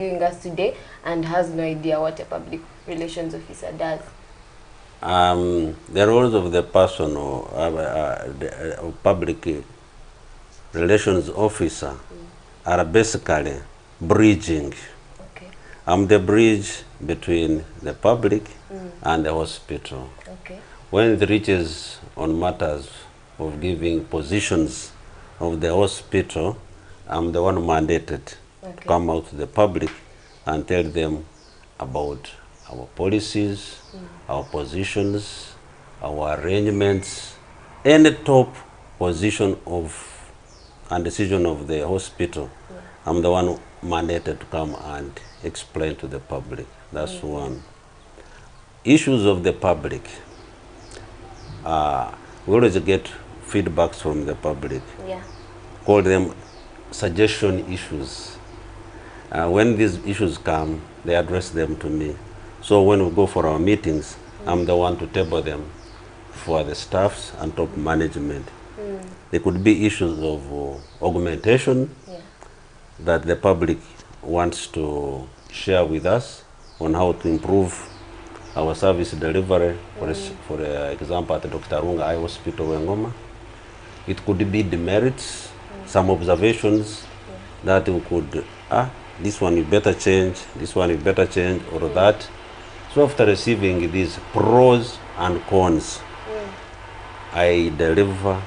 viewing us today and has no idea what a public relations officer does? The roles of the person or public relations officer are basically bridging. Okay. I'm the bridge between the public and the hospital. Okay. When it reaches on matters of giving positions of the hospital, I'm the one mandated to come out to the public and tell them about our policies, our positions, our arrangements, any top position of and decision of the hospital. I'm the one mandated to come and explain to the public. That's one. Issues of the public. We always get feedbacks from the public. Yeah. Call them suggestion issues. When these issues come, they address them to me. So when we go for our meetings, I'm the one to table them for the staffs and top management. There could be issues of augmentation that the public wants to share with us on how to improve our service delivery. For example, at Dr. Runga Eye Hospital, Wengoma. It could be demerits, some observations that we could, this one you better change, this one you better change, or that. So after receiving these pros and cons, I deliver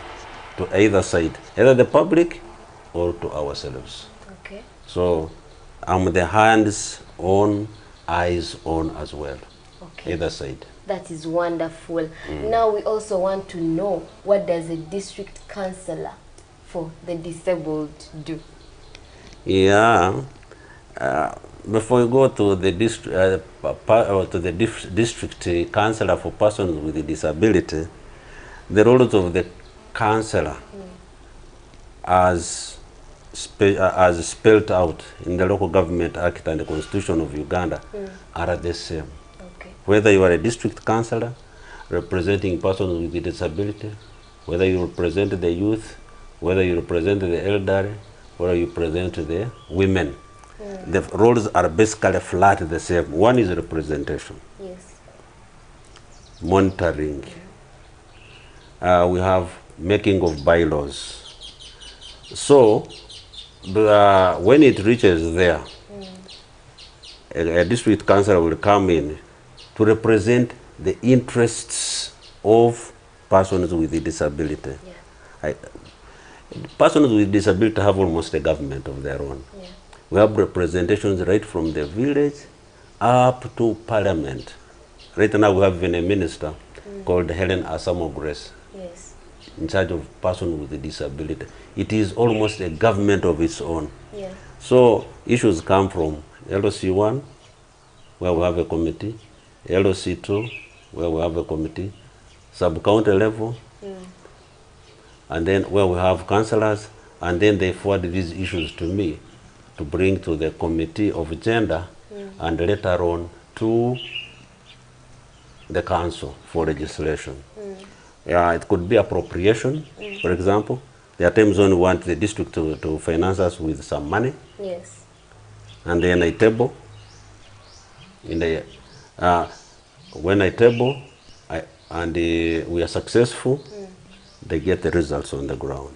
to either side, either the public or to ourselves. Okay. So I'm the hands on, eyes on as well. Okay. Either side. That is wonderful. Now we also want to know, what does a district councillor for the disabled do? Yeah. Before we go to the district councillor for persons with a disability, the roles of the councillor as spelled out in the Local Government Act and the Constitution of Uganda are the same. Okay. Whether you are a district councillor representing persons with a disability, whether you represent the youth, whether you represent the elderly, whether you represent the women, the roles are basically flat the same. One is representation, Yes. monitoring. We have making of bylaws. So when it reaches there, a district councillor will come in to represent the interests of persons with a disability. Yeah. Persons with disability have almost a government of their own. Yeah. We have representations right from the village up to parliament. Right now we have even a minister called Helen Asamo Grace, Yes. in charge of persons with a disability. It is almost a government of its own. Yeah. So issues come from LOC1, where we have a committee, LOC2, where we have a committee, sub-county level, and then where we have councillors, and then they forward these issues to me to bring to the committee of gender and later on to the council for legislation. Yeah, it could be appropriation, for example. There are times when we want the district to finance us with some money, Yes. and then I table. In the when I table, we are successful, they get the results on the ground.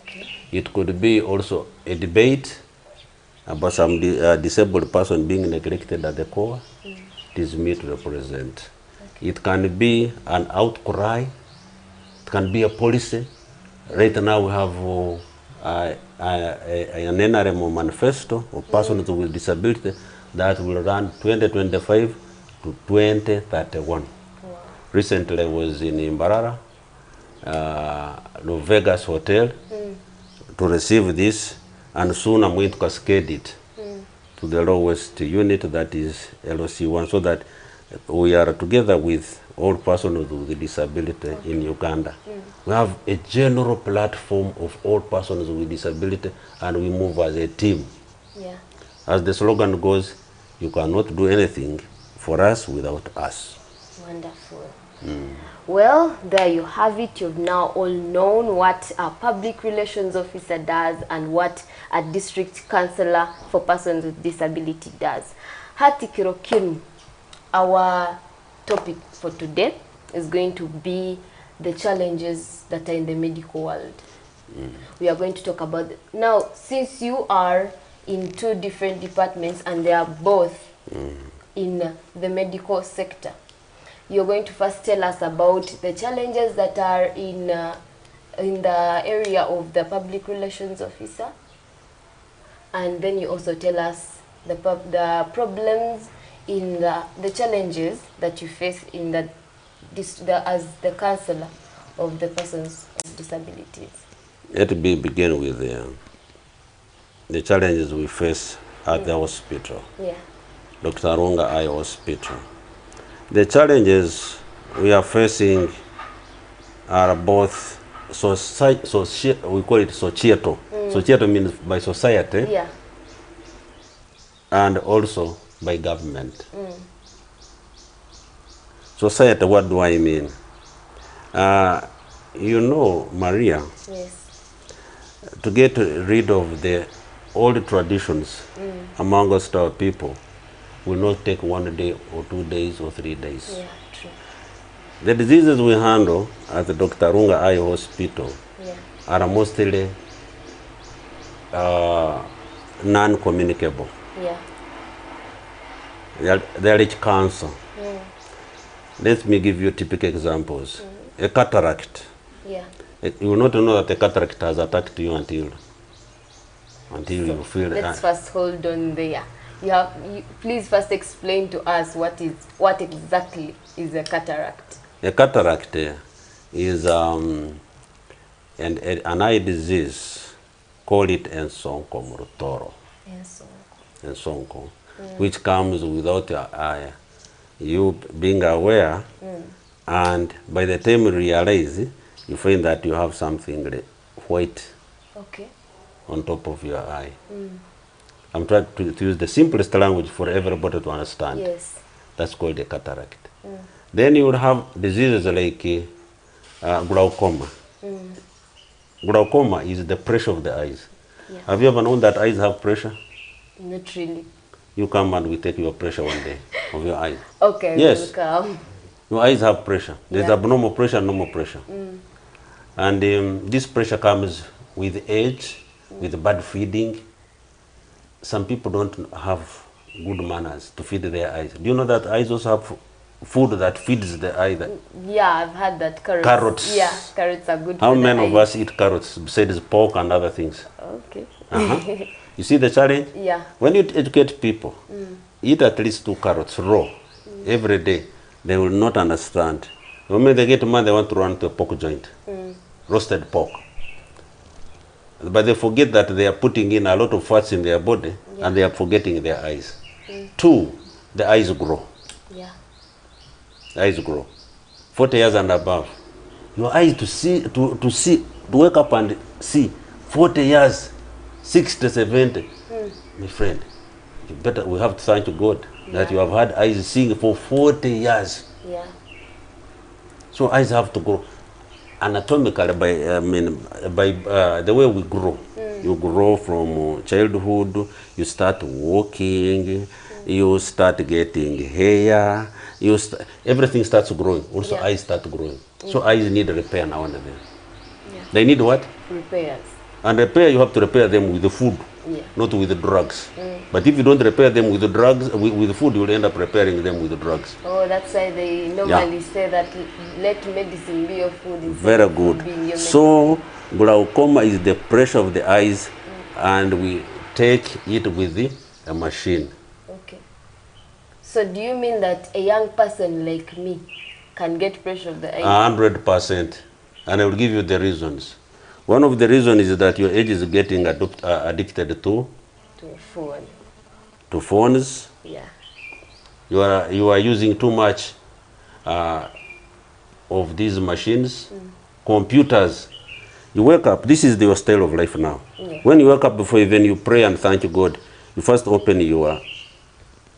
Okay. It could be also a debate about some disabled person being neglected at the core. It is me to represent. Okay. It can be an outcry. It can be a policy. Right now we have an NRM manifesto of persons with disability that will run 2025 to 2031. Wow. Recently I was in Imbarara, Las Vegas Hotel, to receive this, and soon I'm going to cascade it to the lowest unit, that is LOC1, so that we are together with all persons with disability in Uganda. We have a general platform of all persons with disability, and we move as a team. Yeah. As the slogan goes, you cannot do anything for us without us. Wonderful. Well, there you have it. You've now all known what a public relations officer does and what a district councillor for persons with disability does. Hati Kirokimu, our topic for today is going to be the challenges that are in the medical world. We are going to talk about now, since you are in two different departments and they are both in the medical sector. You're going to first tell us about the challenges that are in the area of the public relations officer, and then you also tell us the problems in the challenges that you face in as the councillor of the persons with disabilities. Let me begin with the challenges we face at the hospital. Yeah. Dr. Arunga Eye Hospital. The challenges we are facing are both we call it societal. Societal means by society, Yeah. and also by government. Society, what do I mean? You know, Maria, Yes. to get rid of the old traditions amongst our people will not take 1 day or 2 days or 3 days. Yeah, true. The diseases we handle at the Dr. Arunga Eye Hospital are mostly non-communicable. Yeah. They are like cancer. Let me give you typical examples. A cataract. Yeah. You will not know that a cataract has attacked you until you feel. Let's first hold on there. Please first explain to us what exactly is a cataract. A cataract is an eye disease. Call it ensonko murutoro. Ensonko, which comes without your eye. You being aware, and by the time you realize, you find that you have something white on top of your eye. I'm trying to use the simplest language for everybody to understand. Yes. That's called a cataract. Then you would have diseases like glaucoma. Glaucoma is the pressure of the eyes. Yeah. Have you ever known that eyes have pressure? Not really. You come and we take your pressure one day of your eyes. Okay, yes. Welcome. Your eyes have pressure. There's Yeah. abnormal pressure and normal pressure. And this pressure comes with age, with bad feeding. Some people don't have good manners to feed their eyes. Do you know that eyes also have food that feeds the eye? Yeah, I've had that. Carrots. Yeah, carrots are good How for many the of eyes. us eat carrots besides pork and other things? Okay. You see the challenge? Yeah. When you educate people, eat at least 2 carrots raw every day, they will not understand. The moment they get mad, they want to run to a pork joint, roasted pork. But they forget that they are putting in a lot of fats in their body, and they are forgetting their eyes. 2, the eyes grow. Yeah. The eyes grow. 40 years and above. Your eyes to wake up and see 40 years, 60, 70. My friend, we have to thank God that you have had eyes seeing for 40 years. Yeah. So eyes have to grow anatomically by the way we grow. You grow from childhood, you start walking, you start getting hair, everything starts growing. Also eyes start growing. So eyes need repair now and then. Yeah. They need what? Repairs. And repair, you have to repair them with the food, not with the drugs. But if you don't repair them with the drugs, with the food, you'll end up repairing them with the drugs. Oh, that's why they normally say that let medicine be your food. Very good. So glaucoma is the pressure of the eyes, and we take it with a machine. Okay. So do you mean that a young person like me can get pressure of the eye? 100%. And I will give you the reasons. One of the reasons is that your age is getting addicted to a phone. To phones. Yeah. You are using too much of these machines, computers. You wake up, this is your style of life now. Yeah. When you wake up, before even you pray and thank God, you first open your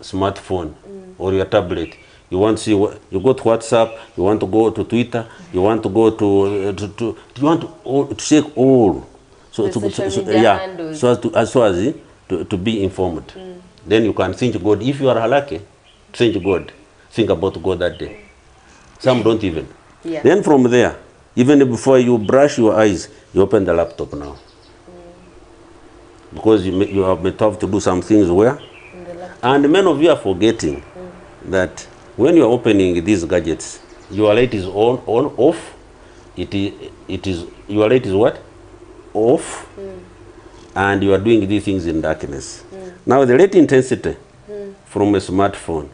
smartphone or your tablet. You want to see what you go to WhatsApp, you want to go to Twitter, you want to go to you want to check all. So, The social media handles. so as to be informed. Then you can think God. If you are lucky, think God. Think about God that day. Some don't even. Yeah. Then from there, even before you brush your eyes, you open the laptop now. Because you have been taught to do some things where? And many of you are forgetting that when you are opening these gadgets, your light is on, off. It is your light is what? Off. And you are doing these things in darkness. Now the light intensity from a smartphone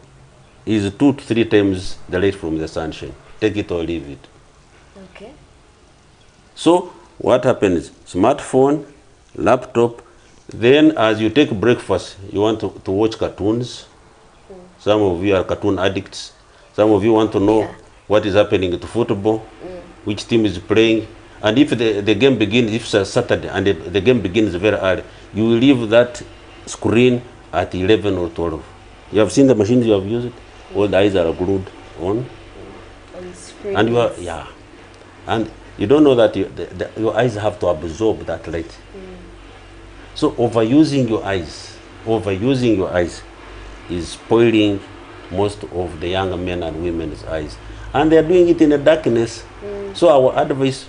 is 2 to 3 times the light from the sunshine. Take it or leave it. Okay. So what happens? Smartphone, laptop, then as you take breakfast, you want to watch cartoons. Some of you are cartoon addicts. Some of you want to know what is happening to football, which team is playing. And if the game begins, if it's a Saturday and the game begins very early, you will leave that screen at 11 or 12. You have seen the machines you have used? All the eyes are glued on. On screen. And you are, yeah. And you don't know that your eyes have to absorb that light. So overusing your eyes is spoiling most of the young men and women's eyes. And they are doing it in the darkness. So our advice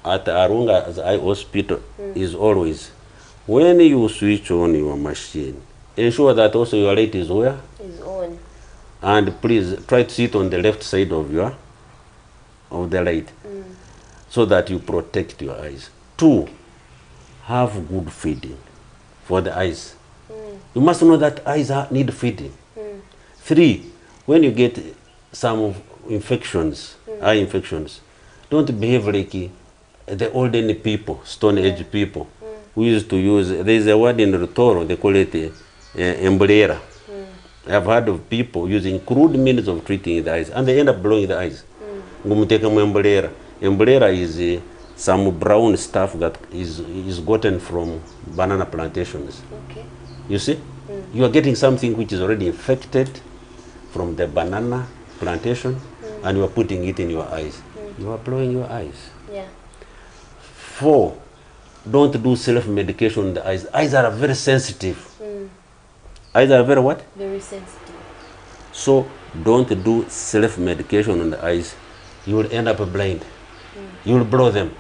at Arunga Eye Hospital is always, when you switch on your machine, ensure that also your light is where? Is on. And please try to sit on the left side of the light, so that you protect your eyes. 2, have good feeding for the eyes. You must know that eyes need feeding. 3, when you get some infections, eye infections, don't behave like the olden people, Stone Age people, who used to use, there is a word in Rutoro, they call it embolera. I've heard of people using crude means of treating the eyes, and they end up blowing the eyes. Embolera. Embolera is some brown stuff that is gotten from banana plantations. Okay. You see? You are getting something which is already infected from the banana plantation, and you are putting it in your eyes. You are blowing your eyes. Yeah. 4, don't do self-medication on the eyes. Eyes are very sensitive. Eyes are very what? Very sensitive. So don't do self-medication on the eyes. You will end up blind. You will blow them.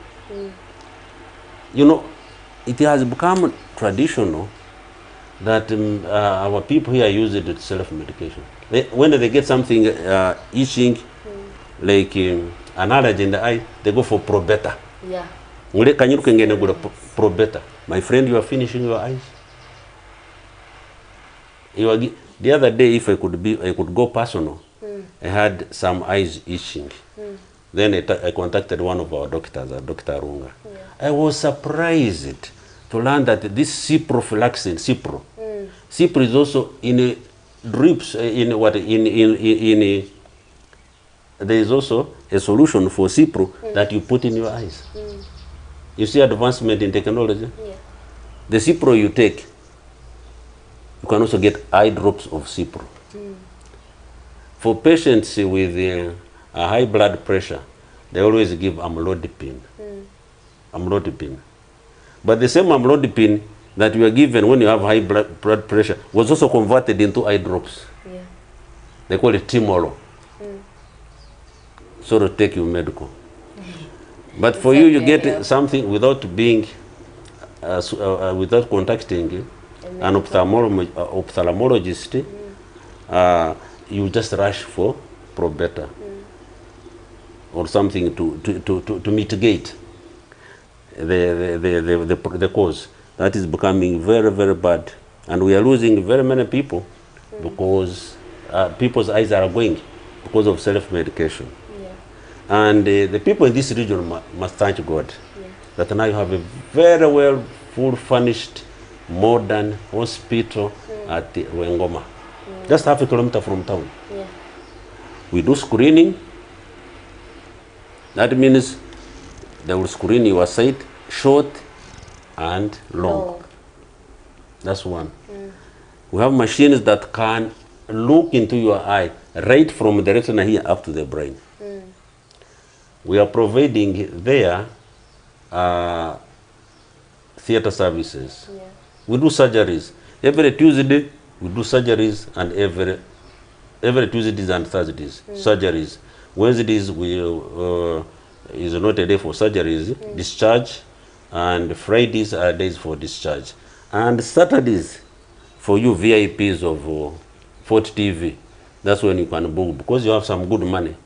You know, it has become traditional that our people here use it with self-medication. When they get something itching, like an allergy in the eye, they go for Probeta. Yeah. Probeta. My friend, you are finishing your eyes. The other day, if I could go personal, I had some eyes itching. Then I contacted one of our doctors, Dr. Arunga. I was surprised to learn that this ciprofloxacin, Cipro is also in drips, there is also a solution for Cipro that you put in your eyes. You see advancement in technology? Yeah. The Cipro you take, you can also get eye drops of Cipro. For patients with a high blood pressure, they always give amlodipine. Amlodipine. But the same amlodipine that you are given when you have high blood pressure was also converted into eye drops. Yeah. They call it Timolo. So to take you medical. But for you, you get something without being, without contacting an ophthalmologist. You just rush for Probeta or something to mitigate the cause. That is becoming very, very bad, and we are losing very many people because people's eyes are going because of self-medication. Yeah. And the people in this region must thank God that now you have a very well full-furnished modern hospital at Wengoma, just half a kilometer from town. Yeah. We do screening. That means they will screen your sight, short and long. That's one. We have machines that can look into your eye right from the retina here up to the brain. We are providing there theater services. Yeah. We do surgeries. Every Tuesday, we do surgeries, and every Tuesdays and Thursdays, surgeries. Wednesdays, is not a day for surgeries, discharge, and Fridays are days for discharge. And Saturdays, for you VIPs of Fort TV, that's when you can book, because you have some good money.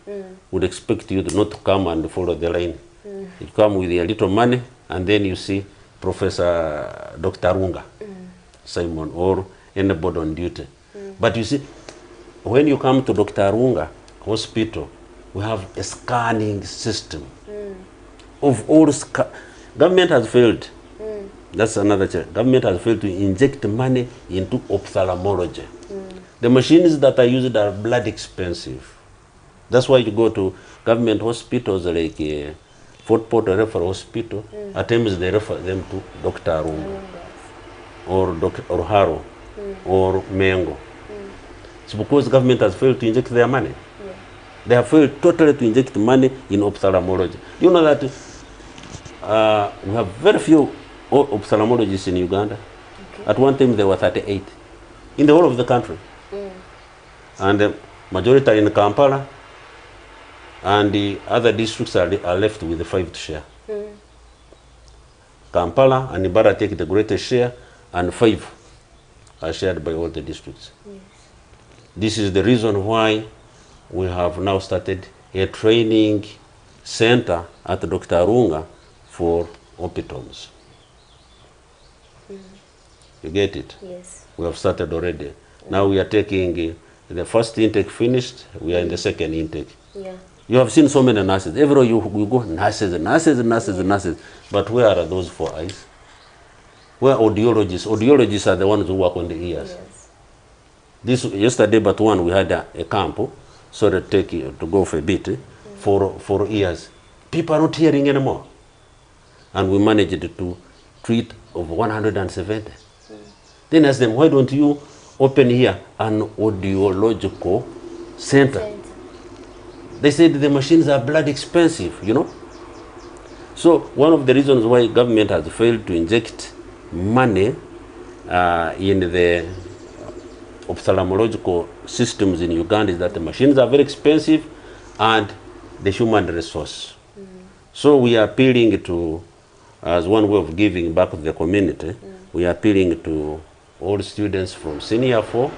Would expect you to not come and follow the line. You come with a little money, and then you see Professor Dr. Runga, Simon, or anybody on duty. But you see, when you come to Dr. Runga Hospital, we have a scanning system of all. Government has failed. That's another challenge. Government has failed to inject money into ophthalmology. The machines that are used are bloody expensive. That's why you go to government hospitals like Fort Portal Referral Hospital. At times they refer them to Dr. Arunga or Haro or Mengo. It's because government has failed to inject their money. They have failed totally to inject money in ophthalmology. You know that we have very few ophthalmologists in Uganda. At one time there were 38 in the whole of the country. And the majority are in Kampala, and the other districts are left with the 5th share. Kampala and Ibara take the greatest share, and 5 are shared by all the districts. This is the reason why we have now started a training center at Dr. Arunga for optoms. You get it? Yes. We have started already. Now we are taking the first intake finished, we are in the second intake. Yeah. You have seen so many nurses. Everywhere you go, nurses. But where are those 4 eyes? Where are audiologists? Audiologists are the ones who work on the ears. Yes. Yesterday, but one, we had a camp, so to go for a bit, for ears. People are not hearing anymore. And we managed to treat over 170. Then ask them, why don't you open here an audiological center? They said the machines are bloody expensive, you know. So one of the reasons why government has failed to inject money in the ophthalmological systems in Uganda is that the machines are very expensive and the human resource. So we are appealing to, as one way of giving back to the community, we are appealing to all students from senior 4,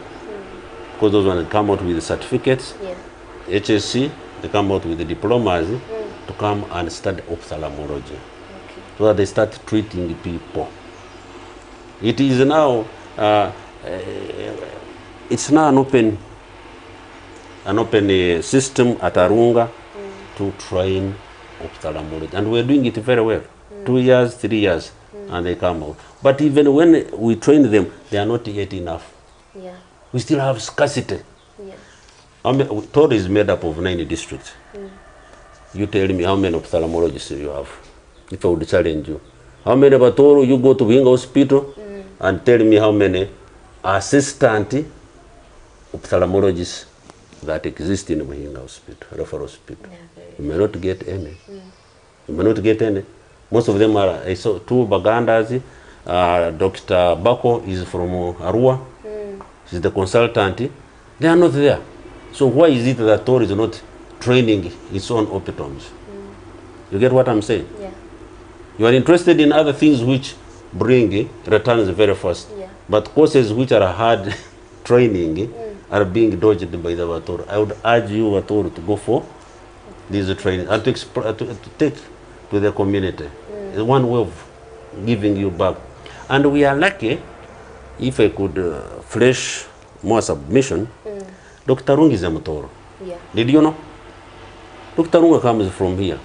because those ones come out with the certificates, HSC, they come out with the diplomas, to come and study ophthalmology, so that they start treating people. It is now, it's now an open system at Arunga to train ophthalmology, and we're doing it very well. 2 years, 3 years, and they come out. But even when we train them, they are not yet enough. We still have scarcity. Toro is made up of 9 districts. You tell me how many ophthalmologists you have. If I would challenge you, how many of Toro you go to Buhinga Hospital and tell me how many assistant ophthalmologists that exist in Buhinga Hospital, referral hospital. You may not get any. You may not get any. Most of them are, I saw 2 Bagandas. Dr. Bako is from Arua. She's the consultant. They are not there. So why is it that Toro is not training its own optoms? You get what I'm saying? You are interested in other things which bring returns very fast. But courses which are hard training are being dodged by the Watoro. I would urge you, Watoro, to go for these training and to take to the community. It's one way of giving you back. And we are lucky, if I could flesh more submission, Dr. Runga is a Mutoro. Did you know? Dr. Runga comes from here.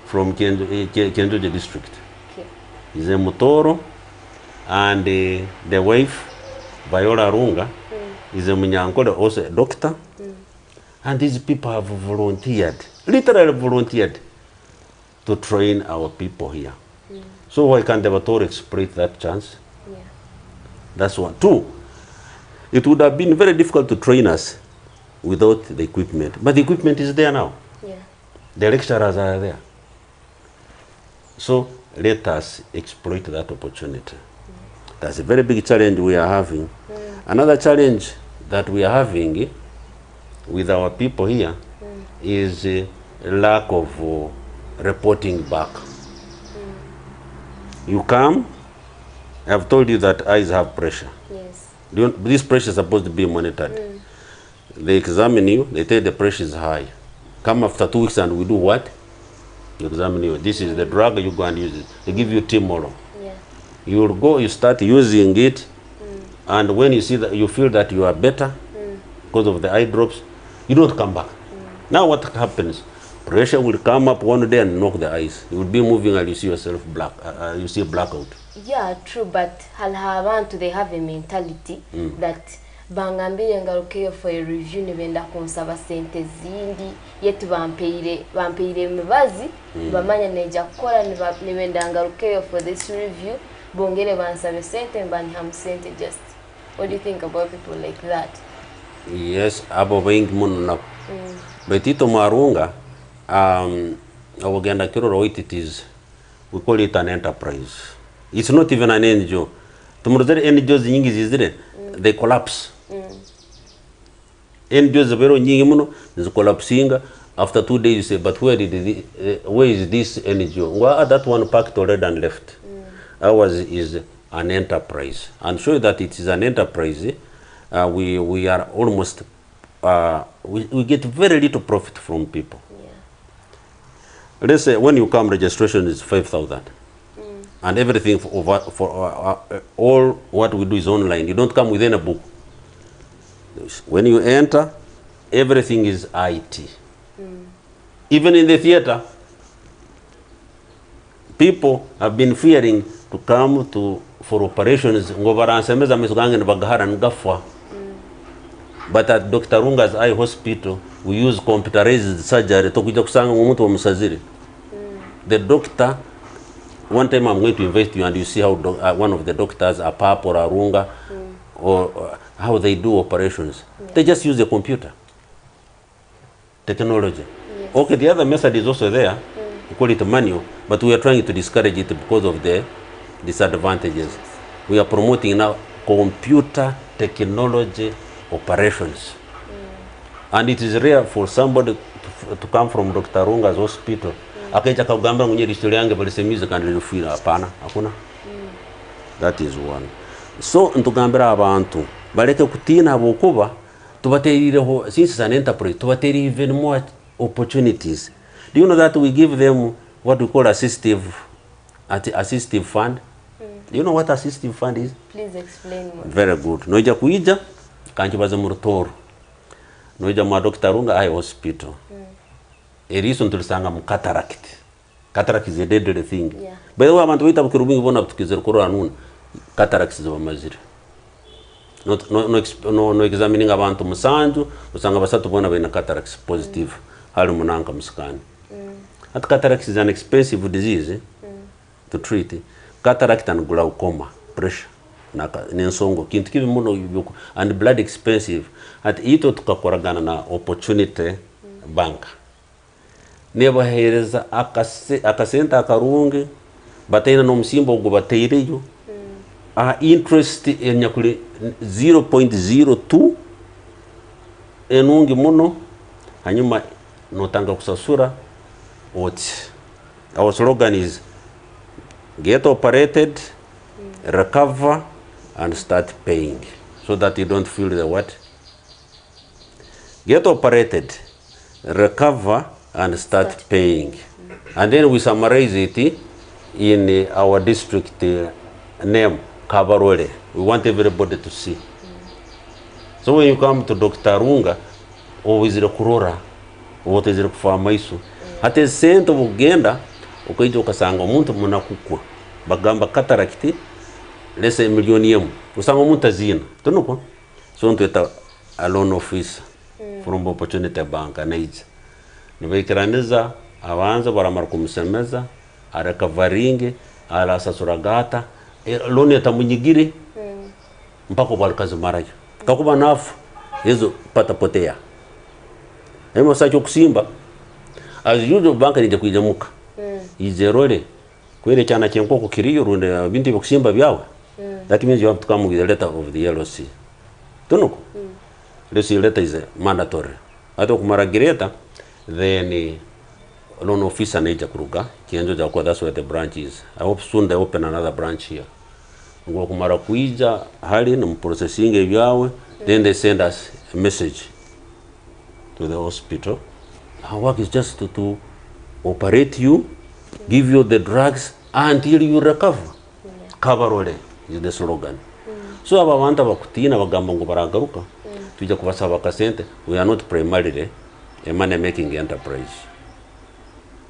From Kenjoje district. He's a Mutoro, and the wife, Viola Runga, is a Munyankoda, also a doctor. And these people have volunteered, literally volunteered, to train our people here. So why can't the Watoro exploit that chance? That's one. 2, It would have been very difficult to train us without the equipment. But the equipment is there now. Yeah. The lecturers are there. So let us exploit that opportunity. That's a very big challenge we are having. Another challenge that we are having with our people here is a lack of reporting back. You come, I've told you that eyes have pressure. Yes. This pressure is supposed to be monitored. They examine you, they tell the pressure is high. Come after 2 weeks and we do what? You examine you. This is the drug, you go and use it. They give you Timolol. Yeah. You will go, you start using it, and when you see that you feel that you are better because of the eye drops, you don't come back. Now what happens? Pressure will come up one day and knock the eyes. You will be moving and you see yourself black. You see a blackout. Yeah, true, but abantu they have a mentality that bangambire ngarukeyo for a review nibenda kunsaba sente zindi yetu bampeire emibazi bamanya neja kukora nibenda ngarukeyo for this review bongere bansabe sente mbani ham sente just. What do you think about people like that? Yes, abo bengi muno na betito marunga awogenda kiroro it is, we call it an enterprise. It's not even an NGO. Tumuruzere NGOs nyingi zizire they collapse. NGOs very nyingi muno is collapsing. After 2 days you say, but where is this NGO? Well, that one packed already and left. Ours is an enterprise, and show that it is an enterprise. We are almost we get very little profit from people. Yeah. Let's say when you come, registration is 5,000, and everything for all what we do is online. You don't come within a book. When you enter, everything is IT. Even in the theater, people have been fearing to come for operations. But at Dr. Runga's Eye Hospital, we use computerized surgery. The doctor, one time I'm going to invite you and you see how one of the doctors, a PAP or a Runga, or how they do operations. Yeah. They just use the computer technology. Yes. Okay, the other method is also there. We call it manual, but we are trying to discourage it because of the disadvantages. We are promoting now computer technology operations. And it is rare for somebody to come from Dr. Runga's hospital. That is one. So ntugambira abantu bareke kutina abokuba tubaterireho, since it's an enterprise, tubateri even more opportunities. Do you know that we give them what we call assistive fund? Do you know what assistive fund is? Please explain more. Very good. Noija kuija kankibaza mu Rutoro. Noija mu Dr. Runga Eye Hospital. Eriso tulisanga mu cataract. Cataract is a deadly thing. Yeah. By the way, abantu bita bukirubingi bona tukizera korora nuna. Cataracts ziba mazire. No examining abantu musanju usanga basatu bona bena cataracts positive hali munanga muskani. At cataracts is an expensive disease to treat. Cataract and glaucoma, pressure nensongo kintu kibi muno and blood expensive. At ito tukakoragana na opportunity bank. Neba hereza akasenta akarunge batayina no musimbo go bateireyo. Interest in 0.02 enungi muno hanyuma notanga kusasura oti. Our slogan is get operated, recover and start paying, so that you don't feel the what? Get operated, recover and start paying. And then we summarize it in our district name, Kabarole. We want everybody to see. So when you come to Dr. Runga, always kurora, what is kufama isu. Hate sento bugenda, ukaija ukasanga umuntu munakukwa. Bagamba cataract, let's say million. Usanga umuntu azina. Tunuko? So ntueta a loan officer from Opportunity Bank anaija. Nibekiraniza abanza baramara kumusemeza, arakavaringe, arasasura gata. Loan yatamunyigiri mpaka balikazi marayo. kakuba nafu hizo patapotea emo sacho kusimba as usual banka nije kuijamuka izerole kwere cyana cyenko kukiriyo runde bindi bikusimba byawe that means you have to come with a letter of the LOC tunuko this letter is mandatory ato kumara gireta then loan officer neja kuruga kienjo ja kwa that's where the branch is. I hope soon they open another branch here ngo kumara kuija hali na processing ebyawe then they send us a message to the hospital. Our work is just to operate you, give you the drugs until you recover. Cover all is the slogan. So aba bantu bakutina bagamba ngo baragaruka tujya kubasaba kasente. We are not primarily a money making enterprise.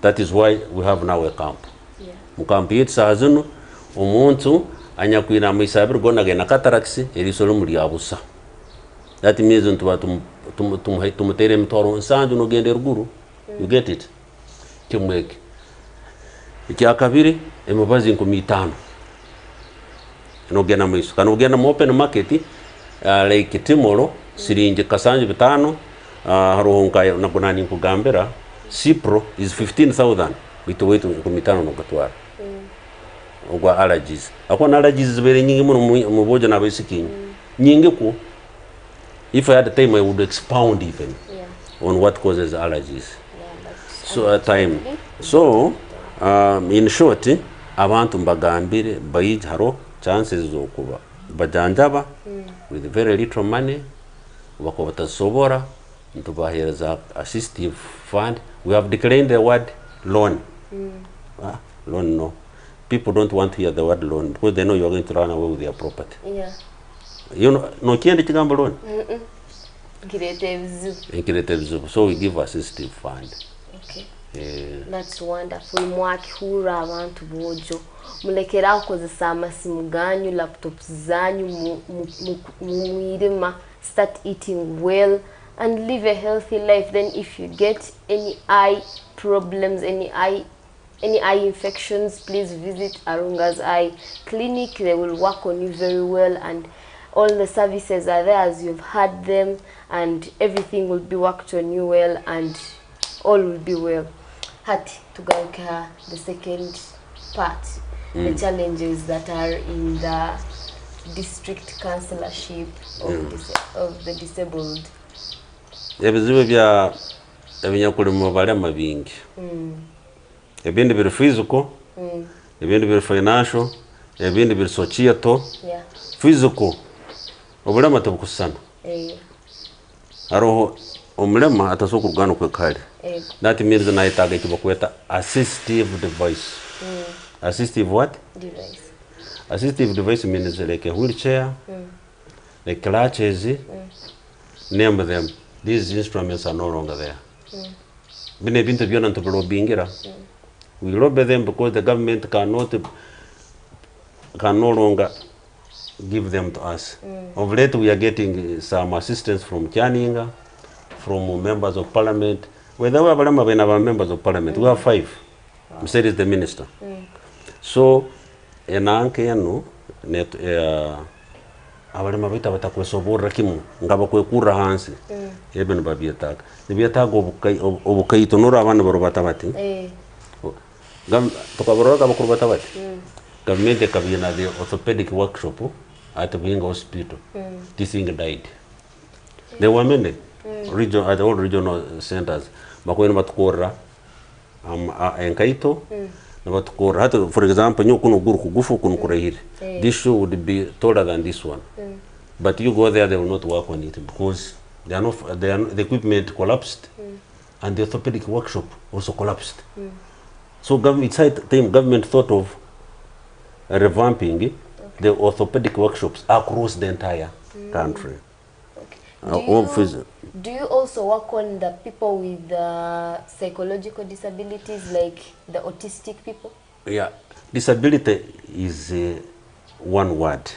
That is why we have now a camp. Mukampi yitsazuno umuntu anyakwina mwisabir gona gena kataraxi erisolo muri abusa. That means ntuba tumutere mtoro nsanju no gende ruguru. You get it? Kimweke. Iki akabiri emubazi nkumitano. No gena mwiso. Kano gena mu open market like timoro sirinje kasanje bitano haruhunka na kunani nkugambera Cipro is 15,000 bitowetu nkumitano no gatwara. Ogwa allergies. Akona allergies zibere nyingi muno muboja na basikinyi. Nyingi ku if I had the time I would expound even on what causes allergies. So at time. So in short abantu mbagambire bayijaro chances zo kuba bajanjaba with very little money bako batasobora ntubahereza assistive fund. We have declared the word loan. Loan no. People don't want to hear the word loan because they know you are going to run away with their property. Yeah. You know, no kiende chigamba loan. So we give assistive fund. Okay. That's wonderful. Mwaki hura abantu bojo. Mulekera ukozesa amasimu ganyu, laptops zanyu, muirima, start eating well and live a healthy life. Then if you get any eye problems, any eye infections, please visit Arunga's Eye Clinic. They will work on you very well and all the services are there as you've had them and everything will be worked on you well and all will be well. Hati tugaruka the second part, the challenges that are in the district councillorship of the disabled. Ebizibu bya ebinyakulimo balema bingi. Ebindi biri physical, ebindi biri financial, ebindi biri societal. Physical obulema tabukusana. Aroho omulema atasoka kugana kwekali. That means naitaga kibakweta assistive device. Assistive what? Device. Assistive device means like a wheelchair, like clutches, name them. These instruments are no longer there. Bine bintu byona ntubulobingira. We lobby them because the government can no longer give them to us. Of late we are getting some assistance from Kyaninga, from members of parliament. Whether we are members of parliament, we have 5. Mseri is the minister. So, enanke yanu abalema bita batakwesobora kimu ngaba kwekura hansi eben babietaka nibietaka obukaito nora abana barobata bati tukaboroga bakuru batabati government kabina the orthopedic workshop at Buinga Hospital. This thing died. There were many region at all regional centers bakwena batukora enkaito na batukora hata for example nyokuno guru kugufu kuno kurehire this shoe would be taller than this one but you go there they will not work on it because the equipment collapsed and the orthopedic workshop also collapsed. So government thought of revamping the orthopedic workshops across the entire country. Do you also work on the people with psychological disabilities, like the autistic people? Yeah, disability is one word,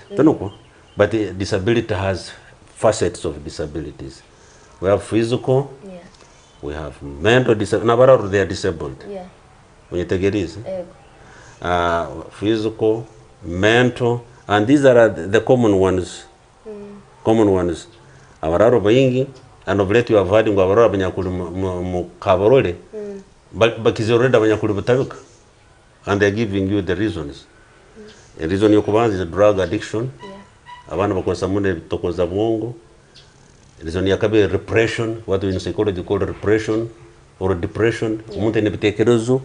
but disability has facets of disabilities. We have physical, we have mental disability. They are disabled. When you take it easy, physical, mental, and these are the common ones common ones. Abararo bayingi, and of late you have heard ngo abararo abanyakuri mu Kabarole, bakizoreda abanyakuri butaruka. And they're giving you the reasons. The reason you kubanza is drug addiction. Abana bakosa mune tokoza bwongo. The reason yakabe repression, what we in psychology call repression or depression. Umuntu nebitekerezo,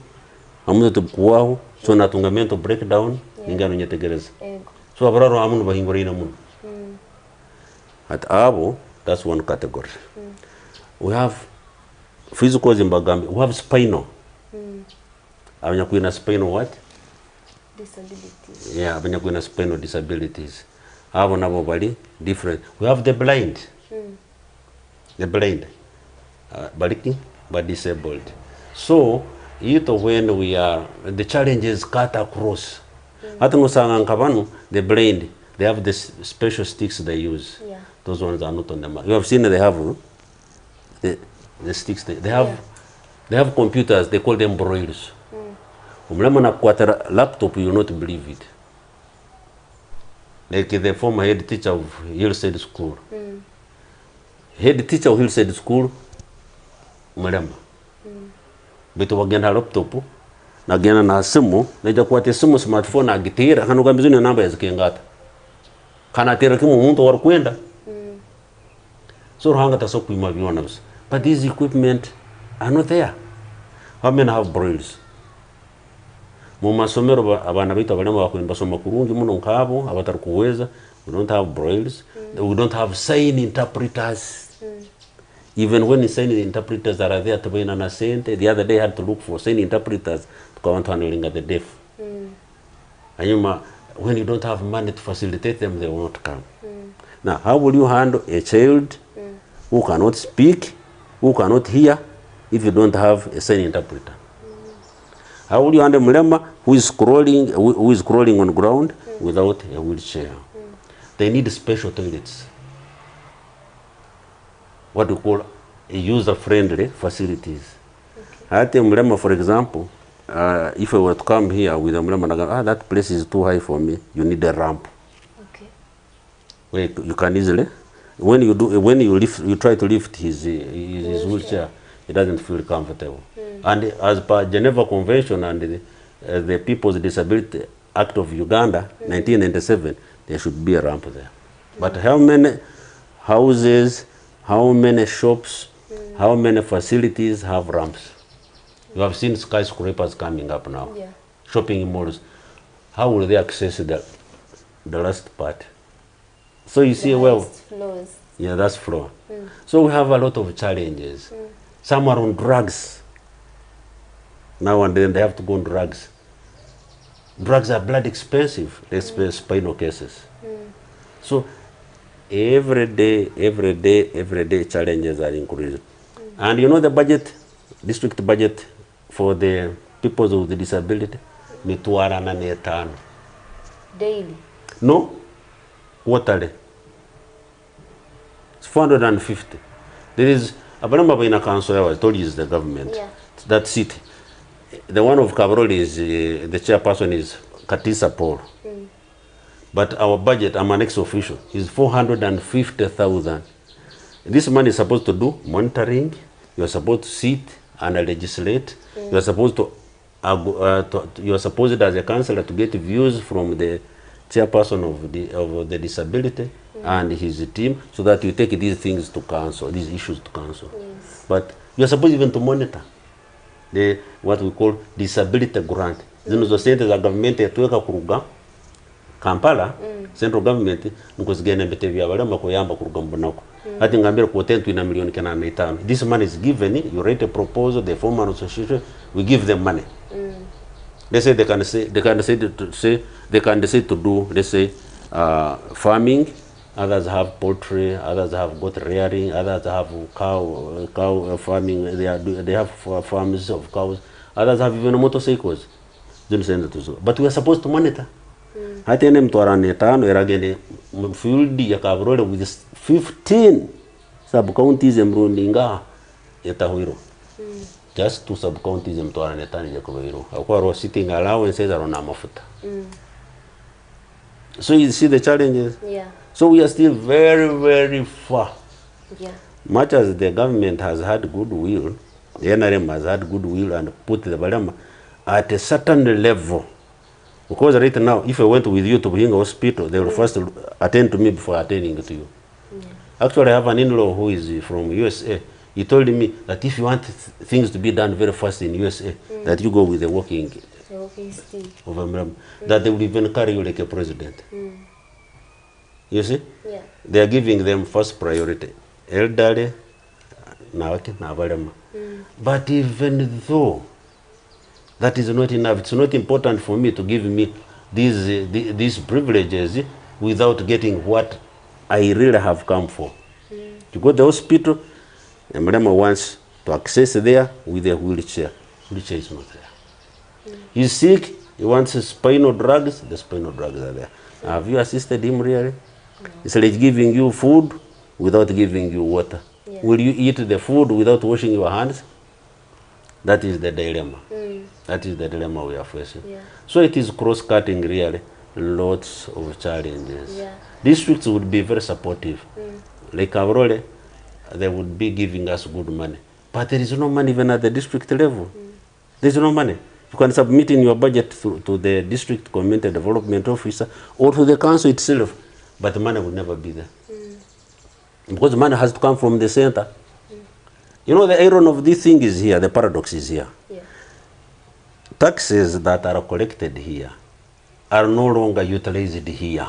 amuntu tukuwaho, so natunga mental breakdown, ingano nyetegereza. So abararo amuntu bahingora ina muntu. At abo, that's one category. We have physical Zimbabwe, we have spinal. Abanyakuina spinal what? Disabilities. Yeah, abanyakuina spinal disabilities. Abo nabo bali different. We have the blind. The blind. Baliki, but disabled. So, when we are, the challenges cut across. The blind, they have the special sticks they use. Yeah. Those ones are not on the market. You have seen they have the sticks. They have computers. They call them brailles. Umlema na kwata laptop, you will not believe it. Like the former head teacher of Hillside School. Head teacher of Hillside School, umlema. Beto wagenda laptop, na gena na simu, na kwata simu smartphone agitira, kanu kambizuni namba ya zikengata. Kana tera kimu muntu warukwenda. So hanga taso kuimabiona bus. But these equipment are not there. How many have brailles? Mu masomero abana bita balema bakwenda basoma kurungi muno nkabo abatari kuweza. We don't have brailles. We don't have sign interpreters. Even when the sign interpreters are there to be na sente, the other day I had to look for sign interpreters to go and handling the deaf. And when you don't have money to facilitate them, they will not come. Now, how will you handle a child who cannot speak, who cannot hear, if you don't have a sign interpreter? How will you handle Mulema who is crawling on ground without a wheelchair? They need special toilets. What we call a user-friendly facilities. At Mulema, for example, if I were to come here with a Mulema, that place is too high for me. You need a ramp. Okay. Where you can easily. When you try to lift his wheelchair, he doesn't feel comfortable. And as per Geneva Convention and the People's Disability Act of Uganda, 1997, there should be a ramp there. But how many houses, how many shops, how many facilities have ramps? You have seen skyscrapers coming up now, shopping malls. How will they access the last part? So you see, well, floors. Yeah, that's floor. So we have a lot of challenges. Some are on drugs. Now and then they have to go on drugs. Drugs are blood expensive, spinal cases. So every day challenges are increasing. And you know the budget, district budget for the people with disability, mitwara na netano. Daily? No, quarterly. It's 450. There is a Banamba in a council, I told you is the government. Yeah. That city. The one of Kabarole is, the chairperson is Katisa Paul. But our budget, I'm an ex-official, is 450,000. This money is supposed to do monitoring. You are supposed to sit and legislate. You are supposed to, you are supposed as a councillor to get views from the chairperson of the disability and his team, so that you take these things to council, these issues to council. But you are supposed even to monitor the what we call disability grant. Zino centers za government yatuweka kuruga Kampala, central government nkuzigene betevya balema kuyamba kuruga mbonako. Ati ngambira ku 10 ina million kana 5. This money is given, you write a proposal, the former association, we give them money. They say they can decide to do, let's say, farming. Others have poultry. Others have goat rearing. Others have cow farming. They have farms of cows. Others have even motorcycles. But we are supposed to monitor. Hati ene mtuarane tano eragene field ya Kabarole with 15 sub counties emrundinga yatahuiro. Just two sub counties mtuarane tano ya Kabarole. Akwa ro sitting allowances are on amafuta. So you see the challenges? Yeah. So we are still very, very far. Yeah. Much as the government has had goodwill, the NRM has had goodwill and put the Balema at a certain level. Because right now, if I went with you to Buhinga Hospital, they will first attend to me before attending to you. Actually, I have an in-law who is from USA. He told me that if you want things to be done very fast in USA, that you go with the walking stick. of Amram, that they will even carry you like a president. You see? Yeah. They are giving them first priority. Elderly, but even though that is not enough, it's not important for me to give me these privileges without getting what I really have come for. You go to the hospital, a Mrema wants to access there with a wheelchair. Wheelchair is not there. He's sick, he wants spinal drugs, the spinal drugs are there. Have you assisted him really? No. It's like giving you food without giving you water. Yeah. Will you eat the food without washing your hands? That is the dilemma. That is the dilemma we are facing. Yeah. So it is cross-cutting really, lots of challenges. Yeah. Districts would be very supportive. Like Avrole, they would be giving us good money. But there is no money even at the district level. There is no money. You can submit in your budget to the district community development officer or to the council itself, but the money will never be there. Because the money has to come from the center. You know, the iron of this thing is here, the paradox is here. Yeah. Taxes that are collected here are no longer utilized here.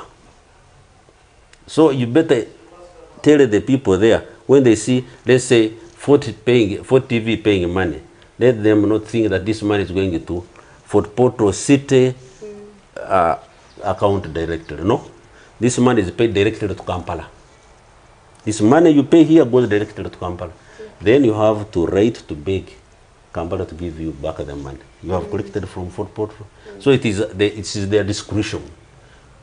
So you better tell the people there, when they see, let's say, 40 TV paying money, let them not think that this money is going to Fort Portal City account directly. No, this money is paid directly to Kampala. This money you pay here goes directly to Kampala. Then you have to write to beg Kampala to give you back the money you have collected from Fort Portal. So it is their discretion.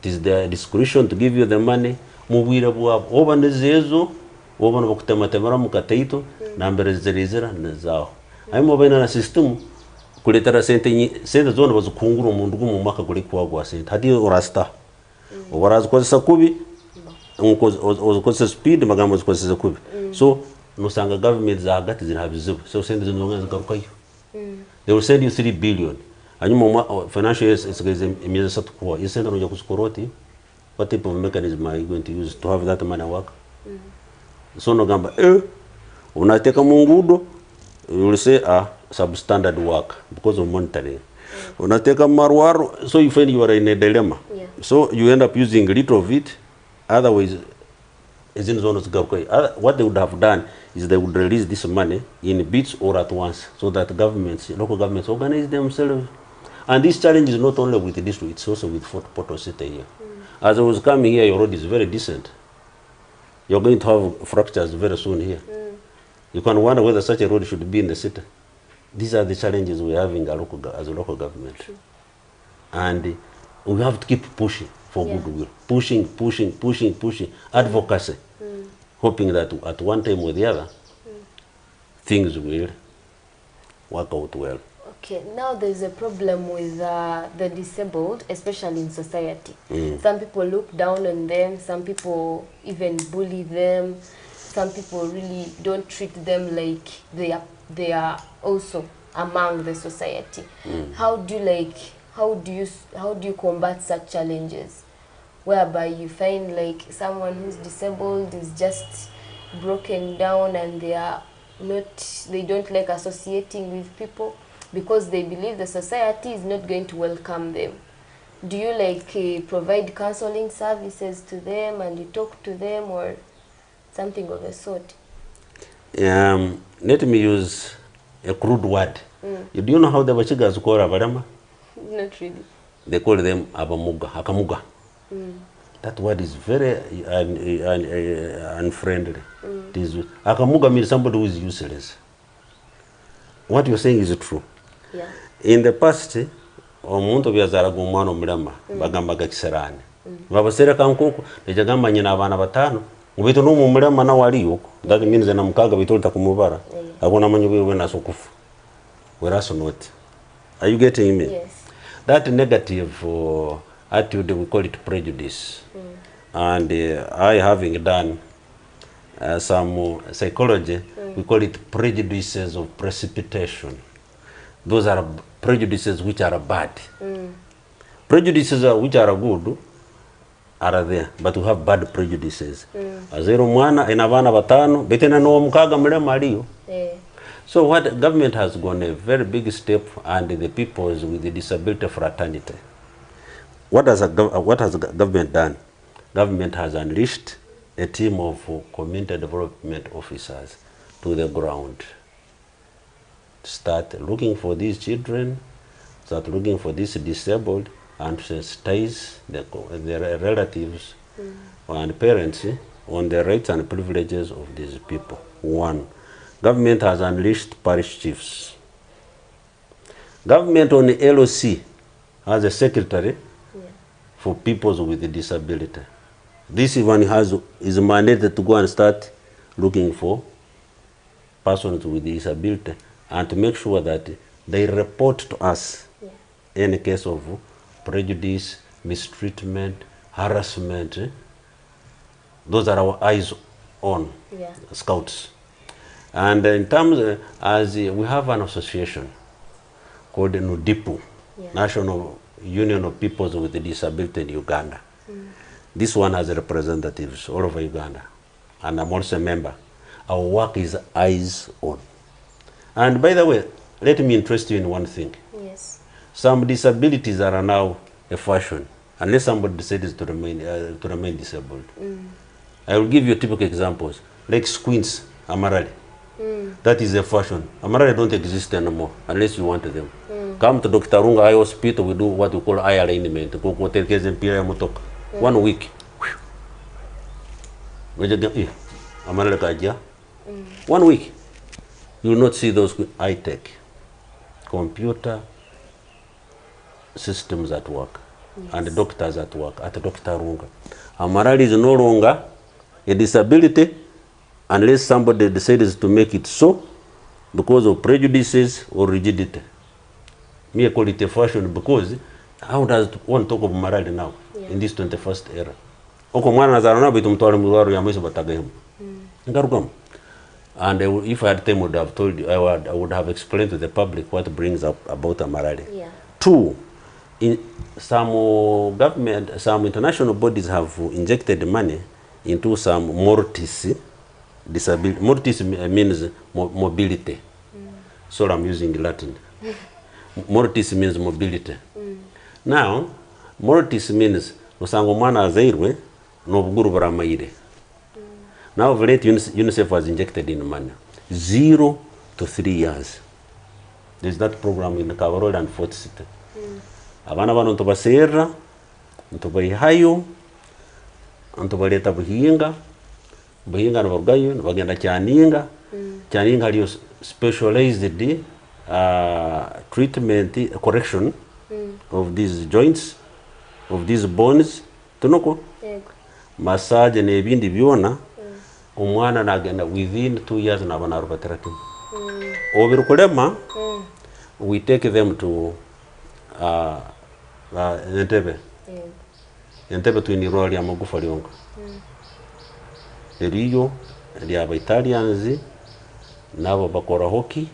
It is their discretion to give you the money. Mubwira bwabo oba nezezo oba nokutematemera mukateito na mbere zerezera nazaho ayimo bena na system kuletera sente zone bazukungura umuntu gumumaka kuri kwagwa sente hadi orasta obarazi kozesa kubi ukozesa speed magambo zikozesa kubi so nusanga government za hagati zinabizibu so sente zinonga zigarukayo they will send you 3 billion anyuma financial year is emyeza 3 kwa yesenda noja kusukoroti. What type of mechanism are you going to use to have that money work? So no gamba, unateka mungudo, you will say substandard work because of monitoring. Unateka marwaro, so you find you are in a dilemma. Yeah. So you end up using a little of it, otherwise, what they would have done is they would release this money in bits or at once so that governments, local governments organize themselves. And this challenge is not only with the district, it's also with Fort Portal City here. As I was coming here, your road is very decent. You're going to have fractures very soon here. You can wonder whether such a road should be in the city. These are the challenges we're having as a local government. And we have to keep pushing for goodwill. Pushing. Advocacy. Hoping that at one time or the other, things will work out well. Okay, now there's a problem with the disabled, especially in society. Some people look down on them, some people even bully them, some people really don't treat them like they are also among the society. How do you combat such challenges, whereby you find like someone who's disabled is just broken down and they don't like associating with people because they believe the society is not going to welcome them? Do you provide counseling services to them and you talk to them or something of the sort? Let me use a crude word. Do you know how the Bachigas call Abarama? Not really. They call them Abamuga, Hakamuga. That word is very unfriendly. Hakamuga means somebody who is useless. What you're saying is true. Yeah. In the past, omuntu byazaraga umwana omulema bagambaga kiserani. Babasera kankoko ejagamba nyina abana batano ngubito no mulema na wali yuko. That means na mukaga bitolta kumubara. Abona manyu we na sokufu. Whereas not. Are you getting me? Yes. That negative attitude, we call it prejudice. And I, having done some psychology, we call it prejudices of precipitation. Those are prejudices which are bad. Prejudices which are good are there, but we have bad prejudices. Azero mwana ina vana batano betena no mukaga mlema aliyo. So what government has gone a very big step, and the people with the disability fraternity. What has government done? Government has unleashed a team of community development officers to the ground. Start looking for these children, start looking for these disabled, and sensitize their relatives and parents on the rights and privileges of these people. One, government has unleashed parish chiefs. Government on the LOC has a secretary for people with a disability. This even is mandated to go and start looking for persons with disability and to make sure that they report to us any case of prejudice, mistreatment, harassment. Those are our eyes on scouts. And in terms, as we have an association called NUDIPU, National Union of Peoples with Disability in Uganda. This one has representatives all over Uganda, and I'm also a member. Our work is eyes on. And by the way, let me interest you in one thing. Yes. Some disabilities are now a fashion, unless somebody decides to remain disabled. I will give you typical examples, like squints, Amarali. That is a fashion. Amarali don't exist anymore, unless you want them. Come to Dr. Runga Eye Hospital, we do what we call eye alignment. 1 week. Amarali kaja. 1 week. You will not see those high-tech computer systems at work and doctors at work at Dr. Runga. Amarali is no longer a disability unless somebody decides to make it so because of prejudices or rigidity. Me, I call it a fashion because how does one talk of Amarali now in this 21st era? And if I had time, I would have told you, I would have explained to the public what brings up about Amarali. Two, some government, some international bodies have injected money into some mortis disability. Mortis means mobility. So I'm using Latin. Mortis means mobility. Now, mortis means usangomana azairwe no buguru baramaire. Now, UNICEF has injected in money. 0 to 3 years. There's that program in Kavarol and Fort City. Abana bano ntobasera, ntobayihayo, ntobaleta buhinga, buhinga nabarugayo, nabagenda Kyaninga. Kyaninga haliyo specialized treatment, correction of these joints, of these bones. Tunoko? Massage na ebindi byona. Umwana nagenda within 2 years na bana rubaterati. Obirukulema, we take them to Entebbe. Entebbe to Niroli Amagufa Lyonga. Eriyo, Italians, nabo bakora hockey,